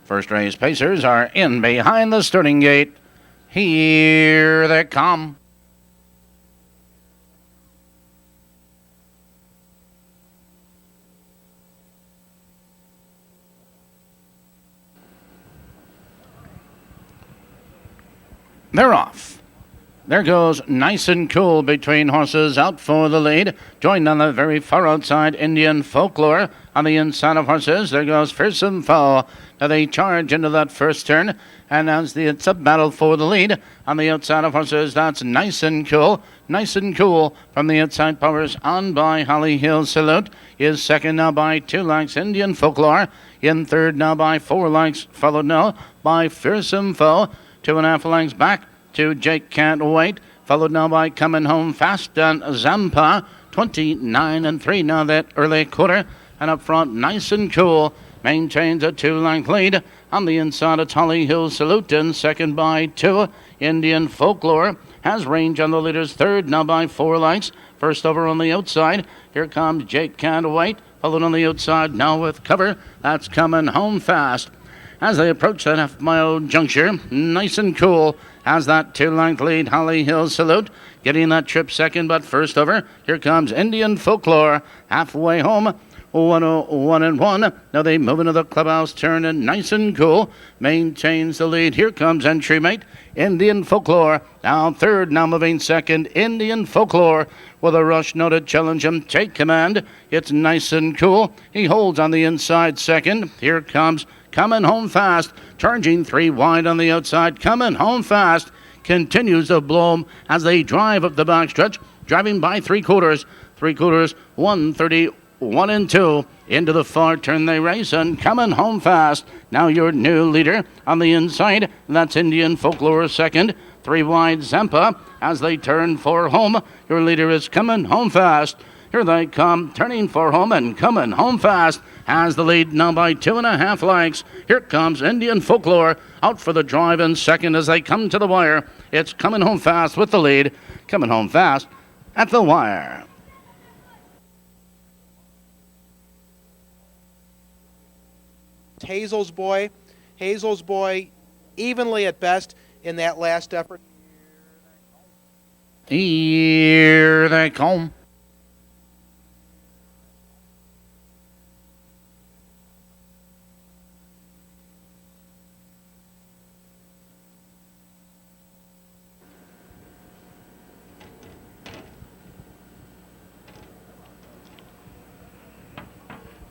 First race pacers are in behind the starting gate. Here they come. They're off. There goes Nice and Cool between horses out for the lead. Joined on the very far outside, Indian Folklore. On the inside of horses, there goes Fearsome Foe. Now they charge into that first turn. And as it's a battle for the lead. On the outside of horses, that's Nice and Cool. Nice and Cool from the outside powers on by Holly Hill Salute. Is second now by 2 lengths, Indian Folklore. In third now by 4 lengths, followed now by Fearsome Foe. 2.5 lengths back to Jake Can't Wait, followed now by Coming Home Fast and Zampa. 29-3 now that early quarter, and up front Nice and Cool maintains a 2-length lead. On the inside it's Holly Hill Salute in second by 2. Indian Folklore has range on the leaders, third now by 4 lengths. First over on the outside, here comes Jake Can't Wait, followed on the outside now with cover, that's Coming Home Fast. As they approach that half-mile juncture, Nice and Cool has that 2-length lead. Holly Hill Salute getting that trip second, but first over, here comes Indian Folklore halfway home. 101-1. Now they move into the clubhouse turn, and Nice and Cool maintains the lead. Here comes entry mate, Indian Folklore. Now third, now moving second, Indian Folklore. With a rush now to challenge him, take command. It's Nice and Cool. He holds on the inside second. Here comes Coming Home Fast, charging 3 wide on the outside. Coming Home Fast continues to blow as they drive up the backstretch, driving by 3/4. 3/4, 131 and 2. Into the far turn they race, and Coming Home Fast. Now your new leader on the inside. That's Indian Folklore second. 3 wide Zampa as they turn for home. Your leader is Coming Home Fast. Here they come, turning for home, and Coming Home Fast has the lead now by 2.5 lengths. Here comes Indian Folklore out for the drive in second as they come to the wire. It's Coming Home Fast with the lead. Coming Home Fast at the wire. Hazel's Boy evenly at best in that last effort. Here they come.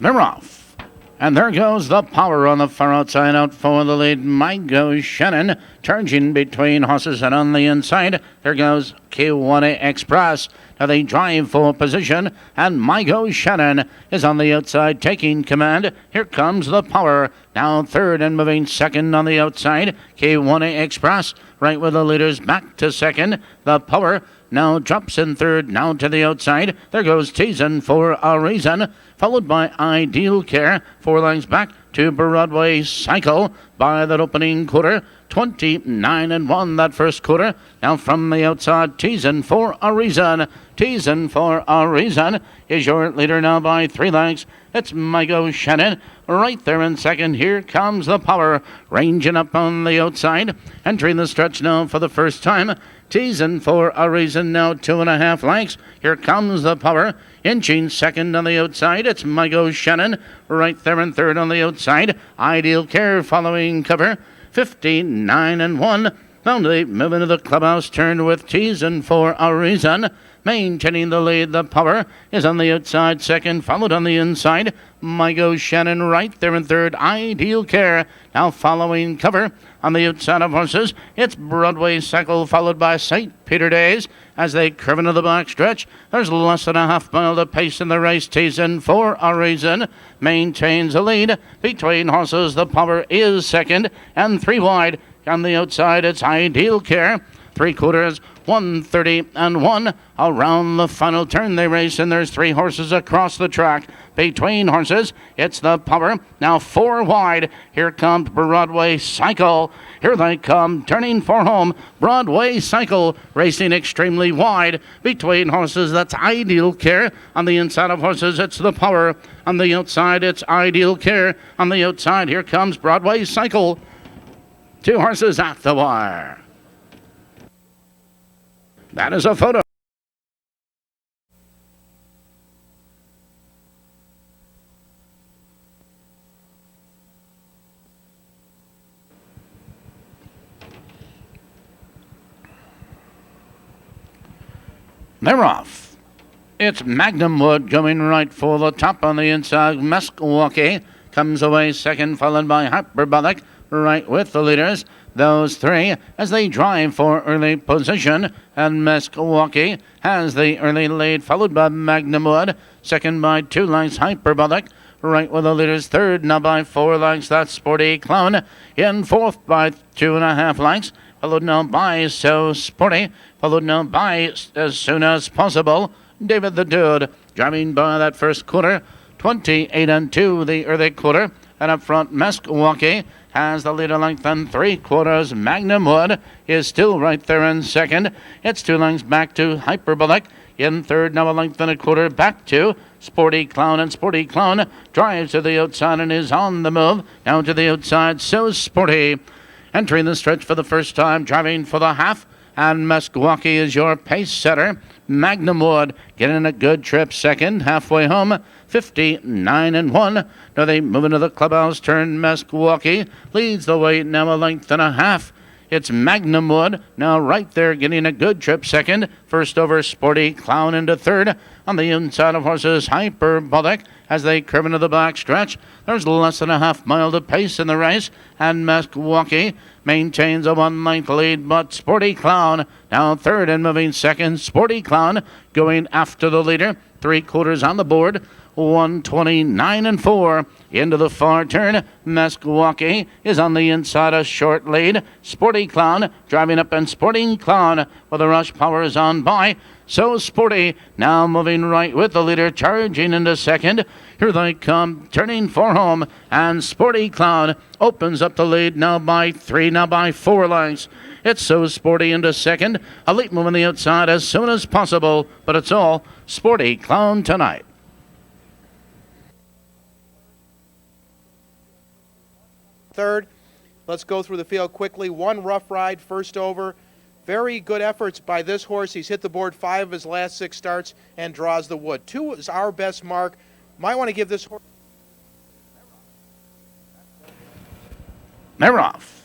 They're off. And there goes the power on the far outside out for the lead. Mygo Shannon charging between horses, and on the inside, there goes Kiwana Express. Now they drive for position, and Mygo Shannon is on the outside taking command. Here comes the power. Now third and moving second on the outside. Kiwana Express right with the leaders back to second. The power now drops in third, now to the outside. There goes Teasin for a reason, followed by Ideal Care. 4 lengths back to Broadway Cycle by that opening quarter. 29-1 that first quarter. Now from the outside, Teasin for a reason. Teasin for a reason is your leader now by 3 lengths. It's Mygo Shannon right there in second. Here comes the power, ranging up on the outside. Entering the stretch now for the first time. Teasin for a reason now 2.5 lengths. Here comes the power, inching second on the outside. It's Mygo Shannon right there in third on the outside. Ideal Care following cover. 59-1. Now they move into the clubhouse turn with Teasin for a reason. Maintaining the lead, the power is on the outside second, followed on the inside. Mygo Shannon right there in third. Ideal Care now following cover. On the outside of horses, it's Broadway Cycle followed by St. Peter Days as they curve into the back stretch. There's less than a half mile to pace in the race. Teasin for a reason maintains a lead between horses. The power is second, and 3 wide on the outside. It's Ideal Care. 3/4, 1:30-1. Around the final turn they race, and there's 3 horses across the track. Between horses, it's the Power. Now 4 wide. Here comes Broadway Cycle. Here they come, turning for home. Broadway Cycle racing extremely wide. Between horses, that's Ideal Care. On the inside of horses, it's the Power. On the outside, it's Ideal Care. On the outside, here comes Broadway Cycle. 2 horses at the wire. That is a photo. They're off. It's Magnum Wood going right for the top on the inside. Meskwalkie comes away second, followed by Hyperbolic right with the leaders. Those 3 as they drive for early position. And Meskwalkie has the early lead, followed by Magnum Wood. Second by 2 lengths, Hyperbolic right with the leaders. Third now by 4 lengths, that's Sporty Clown. In fourth by 2.5 lengths. Followed now by So Sporty. Followed now by As Soon As Possible. David the Dude driving by that first quarter. 28-2 the early quarter. And up front, Meskwalkie has the leader length and 3/4. Magnum Wood is still right there in second. It's 2 lengths back to Hyperbolic. In third, now a length and a quarter back to Sporty Clown. And Sporty Clown drives to the outside and is on the move. Down to the outside, So Sporty. Entering the stretch for the first time, driving for the half. And Meskwalkie is your pace setter. Magnum Wood getting a good trip second, halfway home, 59-1. Now they move into the clubhouse turn. Meskwalkie leads the way, now a length and a half. It's Magnum Wood now right there getting a good trip second. First over, Sporty Clown into third. On the inside of horses, Hyperbolic as they curve into the back stretch. There's less than a half mile to pace in the race, and Meskwalkie maintains a 1-length lead, but Sporty Clown now third and moving second. Sporty Clown going after the leader. 3/4 on the board. 129-4 into the far turn. Meskwalkie is on the inside, a short lead. Sporty Clown driving up, and Sporting Clown with a rush power is on by. So Sporty now moving right with the leader, charging into second. Here they come, turning for home, and Sporty Clown opens up the lead now by 3, now by 4 lengths. It's So Sporty into second. A late move on the outside As Soon As Possible, but it's all Sporty Clown tonight. Third, let's go through the field quickly. 1 Rough Ride, first over. Very good efforts by this horse. He's hit the board 5 of his last 6 starts and draws the wood. 2 is our best mark. Might want to give this horse. They're off.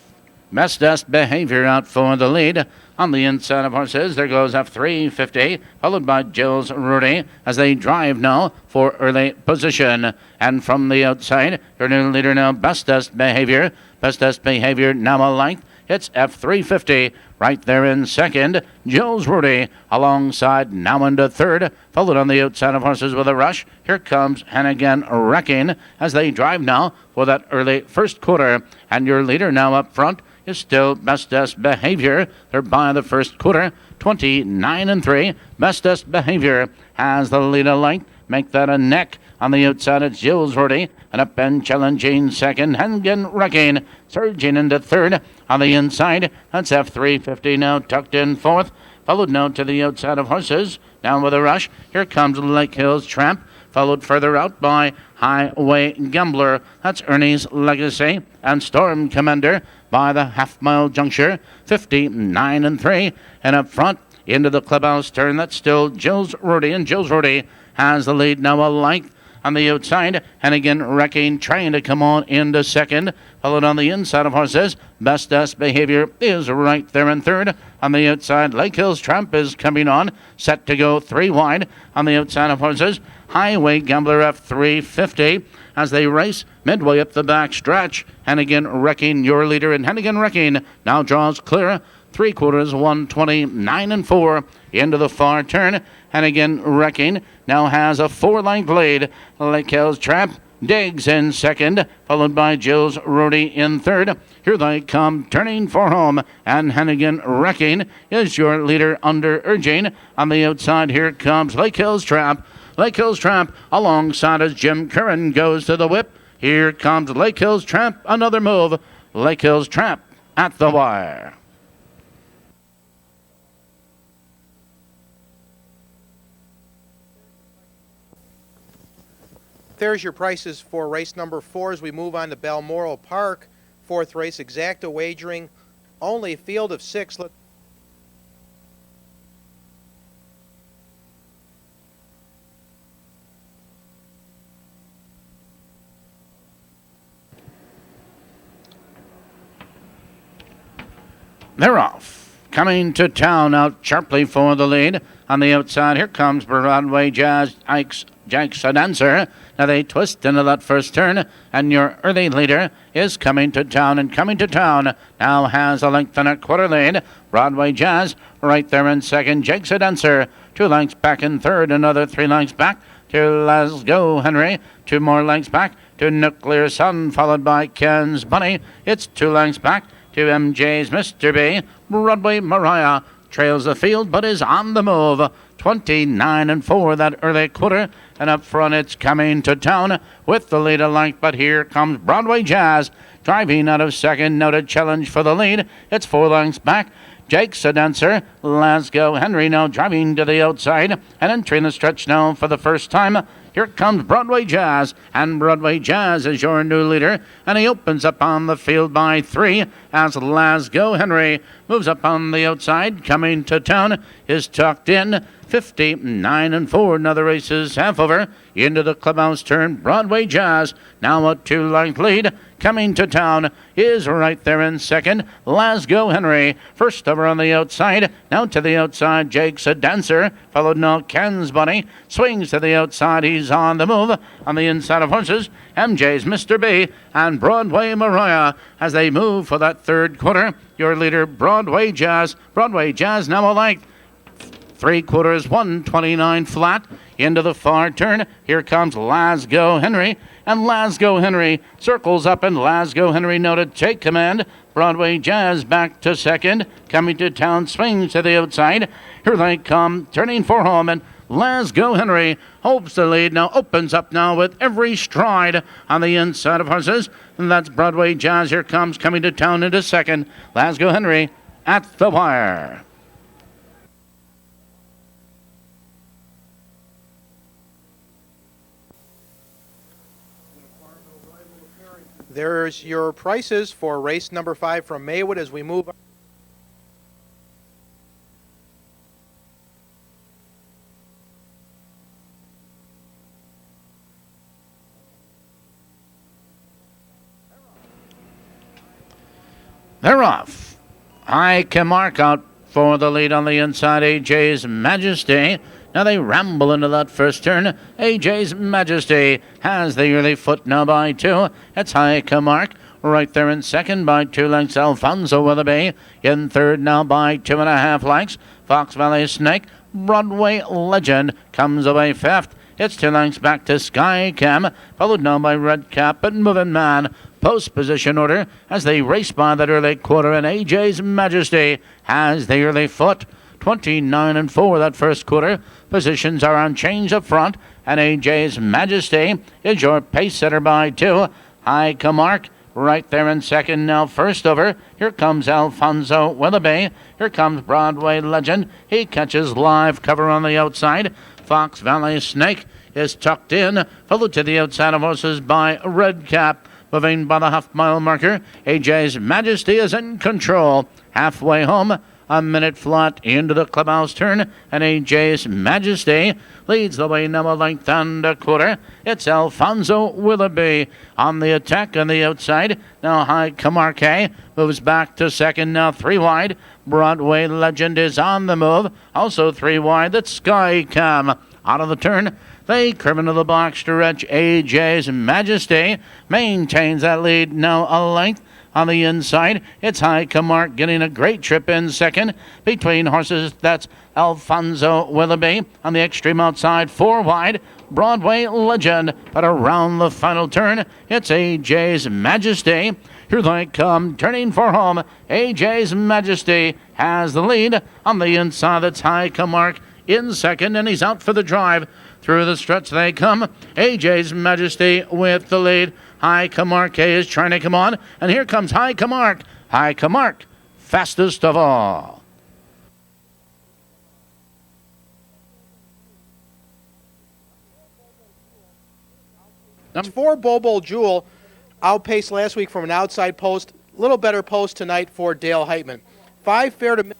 Bestest Behavior out for the lead. On the inside of horses, there goes F350, followed by Jill's Rudy as they drive now for early position. And from the outside, your new leader now, Bestest Behavior. Bestest Behavior now a length. It's F350 right there in second. Jill's Rudy alongside now into third. Followed on the outside of horses with a rush. Here comes Hannigan Wrecking as they drive now for that early first quarter. And your leader now up front is still Bestest Behavior. They're by the first quarter, 29-3. Bestest Behavior has the lead a length. Make that a neck. On the outside, it's Jill's Rudy. And up and challenging second, Hannigan Wrecking. Surging into third. On the inside, that's F350 now tucked in fourth. Followed now to the outside of horses. Down with a rush. Here comes Lake Hills Tramp. Followed further out by Highway Gambler. That's Ernie's Legacy. And Storm Commander by the half-mile juncture, 59-3. And up front, into the clubhouse turn, that's still Jill's Rudy. And Jill's Rudy has the lead now a length. On the outside, Hannigan Wrecking trying to come on into second. Followed on the inside of horses, Bestest Behavior is right there in third. On the outside, Lake Hills Tramp is coming on, set to go 3 wide. On the outside of horses, Highway Gambler F350 as they race midway up the back stretch. Hannigan Wrecking, your leader, and Hannigan Wrecking now draws clear. 3/4, 129-4 into the far turn. Hannigan Wrecking now has a 4-length lead. Lake Hills Tramp Diggs in second, followed by Jill's Rudy in third. Here they come, turning for home, and Hennigan Wrecking is your leader under urging. On the outside, here comes Lake Hills Trap. Lake Hills Trap alongside as Jim Curran goes to the whip. Here comes Lake Hills Trap, another move. Lake Hills Trap at the wire. There's your prices for race number 4 as we move on to Balmoral Park. 4th race, exacta wagering, only a field of 6. They're off. Coming to town out sharply for the lead. On the outside, here comes Broadway Jazz Jake's a dancer. Now they twist into that first turn, and your early leader is coming to town, and coming to town now has a length and a quarter lead. Broadway Jazz right there in second. Jake's a dancer 2 lengths back in third, another 3 lengths back to Let's Go Henry. 2 more lengths back to Nuclear Sun, followed by Ken's Bunny. It's 2 lengths back to MJ's Mr. B. Broadway Mariah trails the field but is on the move. 29-4 that early quarter, and up front it's coming to town with the lead a length, but here comes Broadway Jazz driving out of second. Now to challenge for the lead. It's 4 lengths back. Jake's a dancer. Let's Go Henry now driving to the outside and entering the stretch now for the first time. Here comes Broadway Jazz, and Broadway Jazz is your new leader, and he opens up on the field by 3 as Let's Go Henry moves up on the outside. Coming to town is tucked in. 59-4. Now the race is half over. Into the clubhouse turn, Broadway Jazz now a 2-length lead. Coming to town is right there in second. Let's Go Henry first over on the outside. Now to the outside, Jake's a dancer, followed now Ken's Bunny. Swings to the outside, he's on the move. On the inside of horses, MJ's Mr. B and Broadway Mariah as they move for that third quarter. Your leader, Broadway Jazz. Broadway Jazz now a length. 3/4, 129 flat. Into the far turn. Here comes Let's Go Henry. And Let's Go Henry circles up, and Let's Go Henry now to take command. Broadway Jazz back to second. Coming to town, swings to the outside. Here they come, turning for home, and Let's Go Henry hopes the lead now opens up now with every stride on the inside of horses. And that's Broadway Jazz. Here comes coming to town into second. Let's Go Henry at the wire. There's your prices for race number 5 from Maywood as we move on. They're off. I can mark out for the lead on the inside, AJ's Majesty. Now they ramble into that first turn. AJ's Majesty has the early foot now by 2. It's High Mark right there in second by 2 lengths. Alfonso Willoughby in third now by 2.5 lengths. Fox Valley Snake, Broadway Legend comes away fifth. It's 2 lengths back to Sky Cam, followed now by Red Cap and Moving Man. Post position order as they race by that early quarter, and AJ's Majesty has the early foot. 29-4 that first quarter. Positions are on change up front, and AJ's Majesty is your pace setter by 2. High Mark right there in second now. First over, here comes Alfonso Willoughby. Here comes Broadway Legend. He catches live cover on the outside. Fox Valley Snake is tucked in, followed to the outside of horses by Red Cap. Moving by the half-mile marker, AJ's Majesty is in control. Halfway home, a minute flat into the clubhouse turn, and AJ's Majesty leads the way now a length and a quarter. It's Alfonso Willoughby on the attack on the outside. Now High Camarque moves back to second, now 3 wide. Broadway Legend is on the move, also 3 wide. That's Sky Cam out of the turn. They curve into the box stretch. AJ's Majesty maintains that lead now a length. On the inside, it's High Camark getting a great trip in second. Between horses, that's Alfonso Willoughby. On the extreme outside, 4 wide, Broadway Legend. But around the final turn, it's AJ's Majesty. Here they come, turning for home. AJ's Majesty has the lead. On the inside, that's High Camark in second, and he's out for the drive. Through the stretch they come. AJ's Majesty with the lead. High Camark is trying to come on, and here comes High Camark. High Camark, fastest of all. Number 4, Bobo Jewel, outpaced last week from an outside post. Little better post tonight for Dale Heitman. 5 fair to...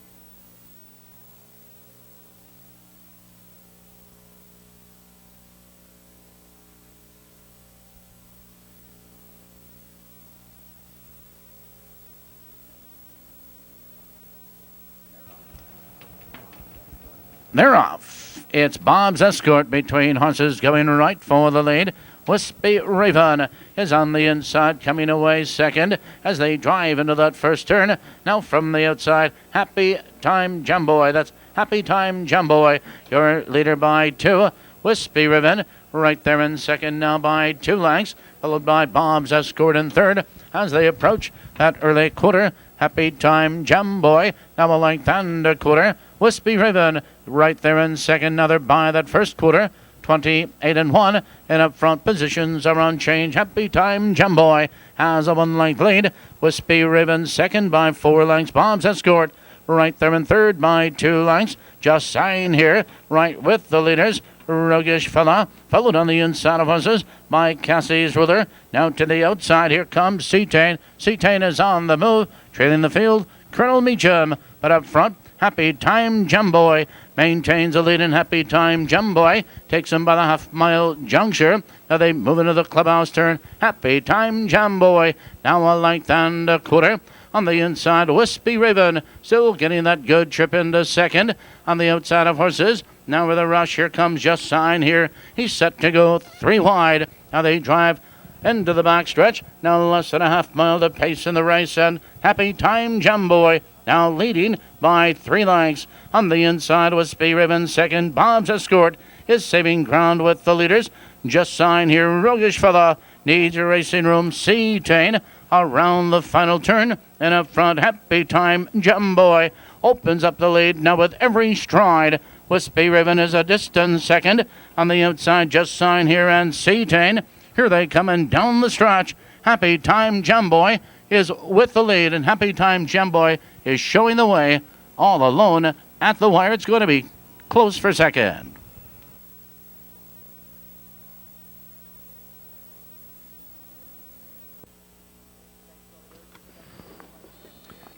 They're off. It's Bob's Escort between horses going right for the lead. Wispy Raven is on the inside, coming away second as they drive into that first turn. Now from the outside, Happy Time Jumboy. That's Happy Time Jumboy, your leader by 2. Wispy Raven right there in second now by 2 lengths, followed by Bob's Escort in third as they approach that early quarter. Happy Time Jumboy now a length and a quarter. Wispy Raven right there in second. Now they're by that first quarter. 28-1, and up front positions are on change. Happy Time Jumboy has a 1-length lead. Wispy Raven second by 4 lengths. Bob's Escort right there in third by 2 lengths. Just Sign here right with the leaders. Roguish Fella, followed on the inside of horses by Cassie's Ruler. Now to the outside, here comes Seatain. Seatain is on the move, trailing the field. Colonel Meacham, but up front, Happy Time Jumboy maintains a lead, and Happy Time Jumboy takes him by the half-mile juncture. Now they move into the clubhouse turn. Happy Time Jumboy now a length and a quarter. On the inside, Wispy Raven still getting that good trip into second. On the outside of horses, now with a rush, here comes Just Sign here. He's set to go 3 wide. Now they drive into the backstretch. Now less than a half-mile to pace in the race, and Happy Time Jumboy now leading by 3 lengths. On the inside, Wispy Raven second. Bob's Escort is saving ground with the leaders. Just Sign here. Roguish Fella needs a racing room. Seatain around the final turn. And up front, Happy Time Jumboy opens up the lead now with every stride. Wispy Raven is a distant second. On the outside, Just Sign here and Seatain. Here they come and down the stretch. Happy Time Jumboy is with the lead, and Happy Time Jumboy is showing the way all alone at the wire. It's going to be close for second.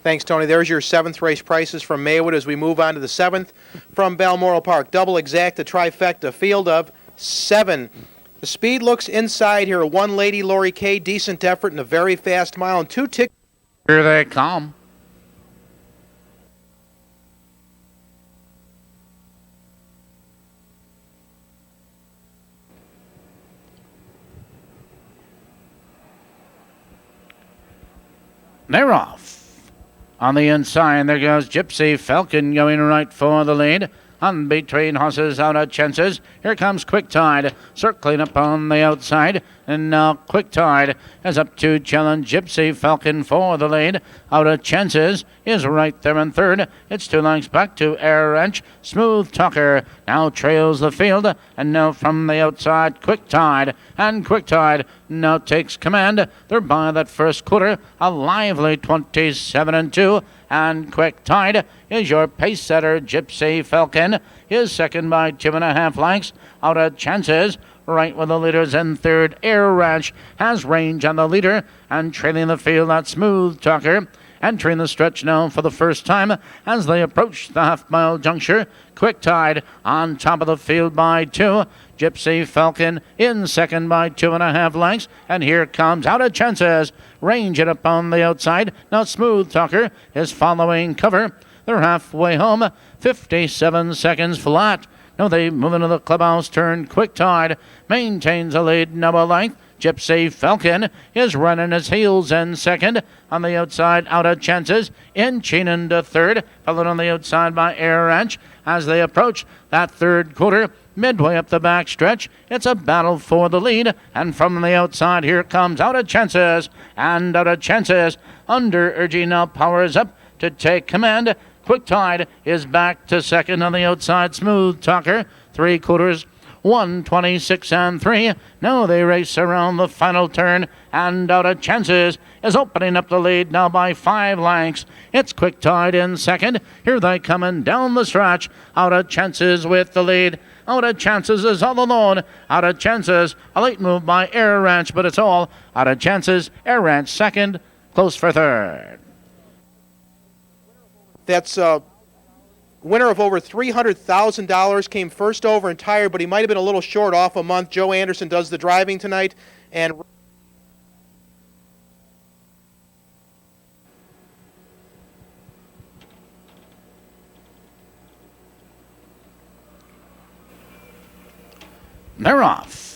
Thanks, Tony. There's your 7th race prices from Maywood as we move on to the 7th from Balmoral Park. Double exact, a trifecta, field of 7. The speed looks inside here. 1 Lady Lori K, decent effort and a very fast mile, and 2 tick. Here they come. They're off. On the inside, there goes Gypsy Falcon going right for the lead. On between horses out of chances. Here comes Quick Tide circling up on the outside. And now Quick Tide is up to challenge Gypsy Falcon for the lead. Out of chances is right there in third. It's 2 lengths back to Air Ranch. Smooth Talker now trails the field. And now from the outside, Quick Tide. And Quick Tide now takes command. They're by that first quarter. A lively 27-2. And Quick Tide is your pace setter. Gypsy Falcon is second by 2.5 lengths. Out of chances, right with the leaders in third. Air Ranch has range on the leader, and trailing the field, that Smooth Talker. Entering the stretch now for the first time as they approach the half-mile juncture. Quick Tide on top of the field by 2. Gypsy Falcon in second by 2.5 lengths. And here comes Out of Chances. Range it up on the outside. Now Smooth Talker is following cover. They're halfway home. 57 seconds flat. Now they move into the clubhouse turn. Quick Tide maintains a lead now a length Gypsy Falcon is running his heels in second. On the outside, Out of Chances, inching into third, followed on the outside by Air Ranch. As they approach that third quarter, midway up the back stretch, it's a battle for the lead. And from the outside, here comes Out of Chances. And Out of Chances, under urging now, powers up to take command. Quick Tide is back to second on the outside. Smooth Talker, 3/4, 1:26 and 3. Now they race around the final turn, and Out of Chances is opening up the lead now by 5 lengths. It's Quick Tide in second. Here they coming down the stretch. Out of Chances with the lead. Out of Chances is all alone. Out of Chances, a late move by Air Ranch, but it's all Out of Chances. Air Ranch second, close for third. That's winner of over $300,000, came first over and tired, but he might have been a little short off a month. Joe Anderson does the driving tonight. And they're off.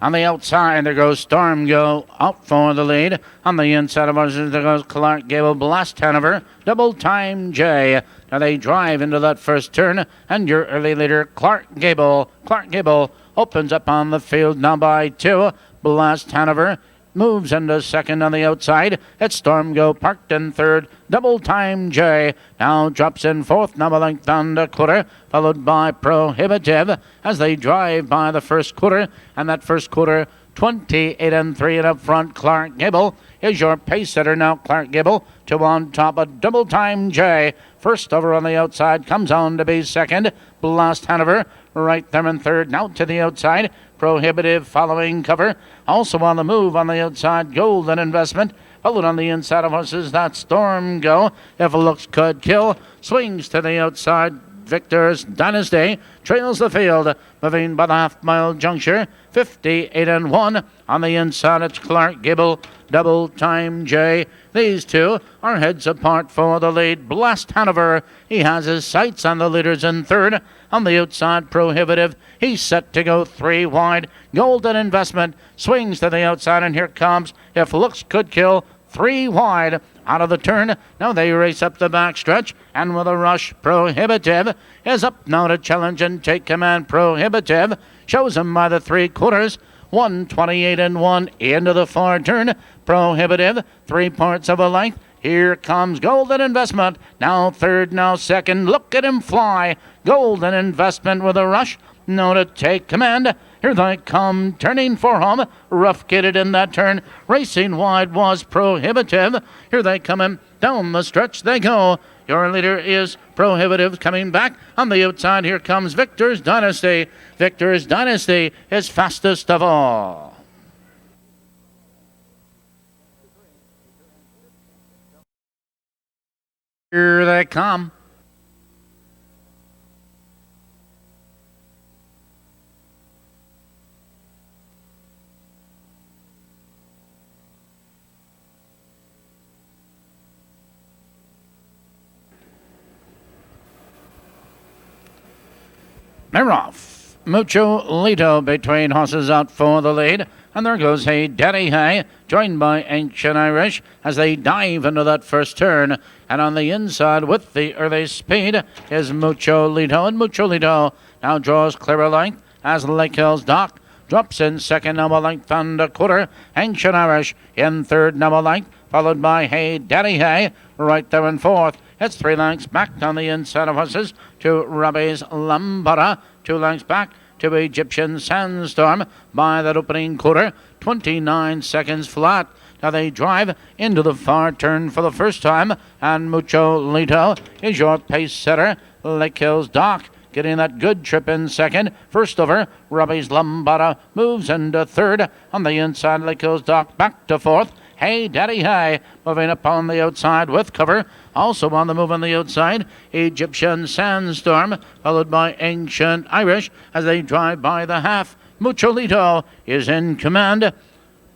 On the outside, there goes Storm Go out for the lead. On the inside of us, there goes Clark Gable, Blast Hanover, Double Time J. Now they drive into that first turn, and your early leader, Clark Gable. Clark Gable opens up on the field now by 2. Blast Hanover moves into second on the outside. It's Storm Go parked in third. Double Time J now drops in fourth. Now a length on the quarter, followed by Prohibitive as they drive by the first quarter. And that first quarter, 28 and 3, and up front, Clark Gable is your pace setter now. Clark Gable to on top of Double Time J. First over on the outside, comes on to be second. Blast Hanover right there in third. Now to the outside, Prohibitive following cover. Also on the move on the outside, Golden Investment. Followed on the inside of horses, that Storm Go. If it looks could kill, swings to the outside. Victor's Dynasty trails the field, moving by the half-mile juncture, 58 and 1. On the inside, it's Clark Gable, Double Time J. These two are heads apart for the lead. Blast Hanover, he has his sights on the leaders in third. On the outside, Prohibitive, he's set to go 3 wide. Golden Investment swings to the outside, and here comes If Looks Could Kill, 3 wide. Out of the turn, now they race up the back stretch, and with a rush, Prohibitive is up now to challenge and take command. Prohibitive shows him by the 3/4, 1:28 and 1 into the far turn. Prohibitive, 3 parts of a length. Here comes Golden Investment, now third, now second. Look at him fly. Golden Investment with a rush, now to take command. Here they come, turning for home. Rough-kitted in that turn. Racing wide was Prohibitive. Here they come in. Down the stretch they go. Your leader is Prohibitive coming back. On the outside, here comes Victor's Dynasty. Victor's Dynasty is fastest of all. Here they come. They're off. Mucho Lito between horses out for the lead. And there goes Hey Daddy Hey, joined by Ancient Irish as they dive into that first turn. And on the inside with the early speed is Mucho Lito. And Mucho Lito now draws clearer length as Lake Hills Dock drops in second, now a length and a quarter. Ancient Irish in third, now a length, followed by Hey Daddy Hey right there in fourth. It's 3 lengths back on the inside of horses to Robbie's Lambada. 2 lengths back to Egyptian Sandstorm by that opening quarter. 29 seconds flat. Now they drive into the far turn for the first time. And Mucho Lito is your pace setter. Lake Hills Dock getting that good trip in second. First over, Robbie's Lambada moves into third. On the inside, Lake Hills Dock back to fourth. Hey Daddy Hey moving up on the outside with cover. Also on the move on the outside, Egyptian Sandstorm, followed by Ancient Irish as they drive by the half. Mucho Lito is in command.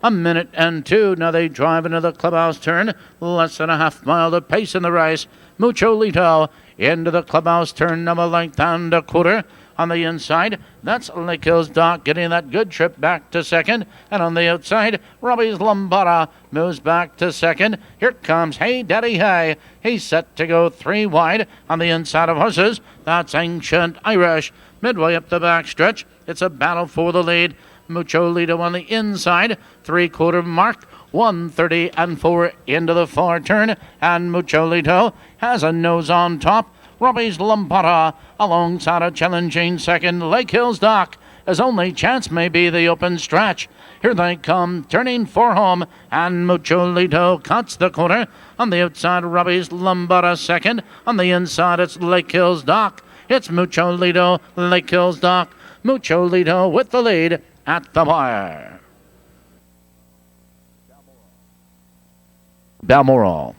1 minute and 2. Now they drive into the clubhouse turn. Less than a half mile to pace in the race. Mucho Lito into the clubhouse turn, number length and a quarter. On the inside, that's Lake Hills Doc getting that good trip back to second. And on the outside, Robbie's Lombada moves back to second. Here comes Hey Daddy Hey. He's set to go 3 wide. On the inside of horses, that's Ancient Irish. Midway up the back stretch, it's a battle for the lead. Mucho Lido on the inside, 3/4 mark. 1:30 and 4 into the far turn, and Mucho Lido has a nose on top. Robbie's Lombada alongside a challenging second. Lake Hills Doc. His only chance may be the open stretch. Here they come, turning for home, and Mucho Lido cuts the corner. On the outside, Robbie's Lombada second. On the inside, it's Lake Hills Doc. It's Mucho Lido, Lake Hills Doc. Mucho Lido with the lead at the wire. Balmoral.